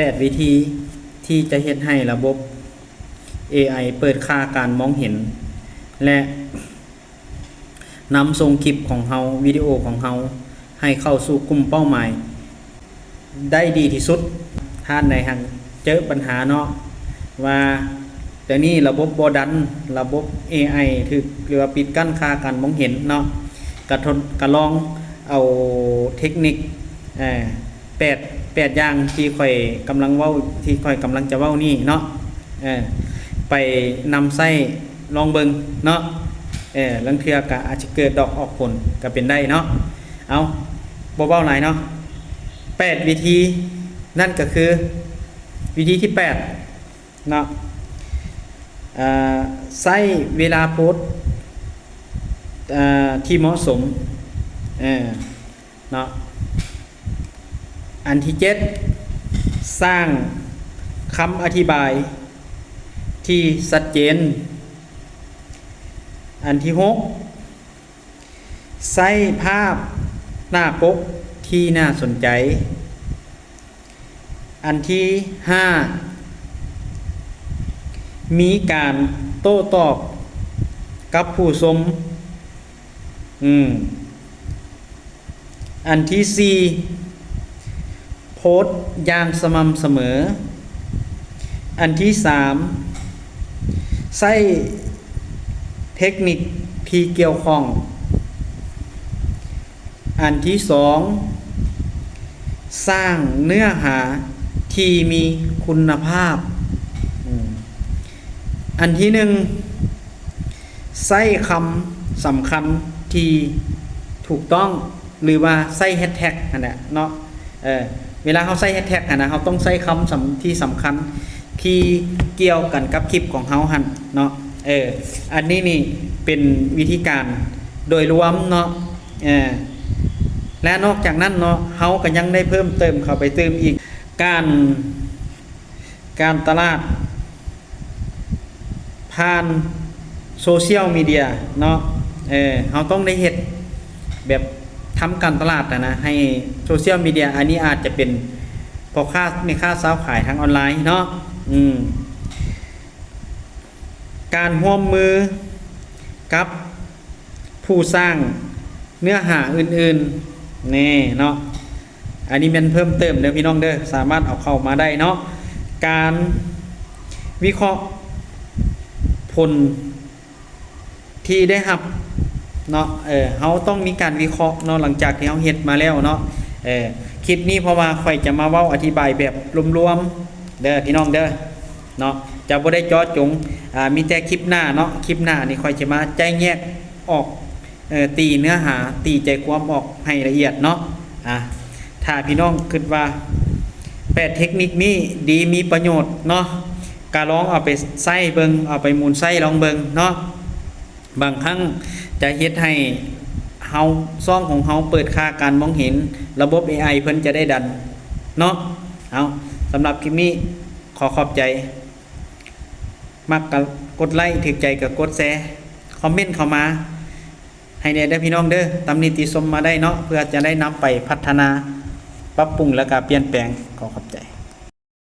8วิธีที่จะเฮ็ดให้ระบบ AI เปิดค่าการมองเห็นและนำส่งคลิปของเฮาวิดีโอของเฮาให้เข้าสู่กลุ่มเป้าหมายได้ดีที่สุดท่านในหังเจอปัญหาเนาะว่าแต่นี่ระบบบ่ดันระบบ AI ถึกหรือว่าปิดกั้นค่าการมองเห็นเนาะกระลองเอาเทคนิค8อย่างที่ค่อยกำลังเว้าที่ค่อยกำลังจะเว้านี่เนาะไปนำใส่ลองเบิ่งเนาะลังเทื่อก็อาจจะเกิดดอกออกผลก็เป็นได้เนาะเอาบ่เว้าหลายเนาะ8วิธีนั่นก็คือวิธีที่8เนาะใช้เวลาโพสต์ที่เหมาะสมเนาะอันที่7สร้างคำอธิบายที่ชัดเจนอันที่6ใช้ภาพหน้าปกที่น่าสนใจอันที่5มีการโต้ตอบกับผู้ชมอันที่4โพสต์อย่างสม่ำเสมออันที่3ใช้เทคนิคที่เกี่ยวข้องอันที่2สร้างเนื้อหาที่มีคุณภาพอันที่1ใช้คำสำคัญที่ถูกต้องหรือว่าใช้แฮชแท็กนั่นแหละเนาะเวลาเขาใช้แฮชแท็กนะเขาต้องใช้คำที่สำคัญที่เกี่ยวกันกับคลิปของเขาหั่นเนาะอันนี้นี่เป็นวิธีการโดยรวมเนาะและนอกจากนั้นเนาะเขาก็ยังได้เพิ่มเติมเข้าไปเติมอีกการตลาดผ่านโซเชียลมีเดียเนาะเขาต้องได้เฮ็ดแบบทำการตลาดนะให้โซเชียลมีเดียอันนี้อาจจะเป็นพอค่าในค่าสาวขายทางออนไลน์เนาะการร่วมมือกับผู้สร้างเนื้อหาอื่นๆนี่เนาะอันนี้มันเพิ่มเติมเด้อพี่น้องเด้อสามารถเอาเข้ามาได้เนาะการวิเคราะห์ผลที่ได้รับเนาะเฮาต้องมีการวิเคราะห์เนาะหลังจากที่เฮาเฮ็ดมาแล้วเนาะคลิปนี้เพราะว่าค่อยจะมาเว้าอธิบายแบบรวมๆเด้อพี่น้องเด้อเนาะจะบ่ได้เจาะจงมีแต่คลิปหน้าเนาะคลิปหน้านี่ค่อยจะมาแจ้งแยกออกตีเนื้อหาตีใจความออกให้ละเอียดเนาะถ้าพี่น้องคิดว่า8เทคนิคนี้ดีมีประโยชน์เนาะก็ลองเอาไปใช้เบิ่งเอาไปหมุนใช้ลองเบิ่งเนาะบางครั้งจะเฮ็ดให้เฮาซ่องของเฮาเปิดค่าการมองเห็นระบบ AI เพิ่นจะได้ดันเนาะเอาสำหรับคลิปนี้ขอขอบใจมักก็กดไลค์ถูกใจก็กดแชร์คอมเมนต์เข้ามาให้แน่เด้อพี่น้องเด้อตำหนิติชมมาได้เนาะเพื่อจะได้นำไปพัฒนาปรับปรุงและก็เปลี่ยนแปลงขอขอบใจ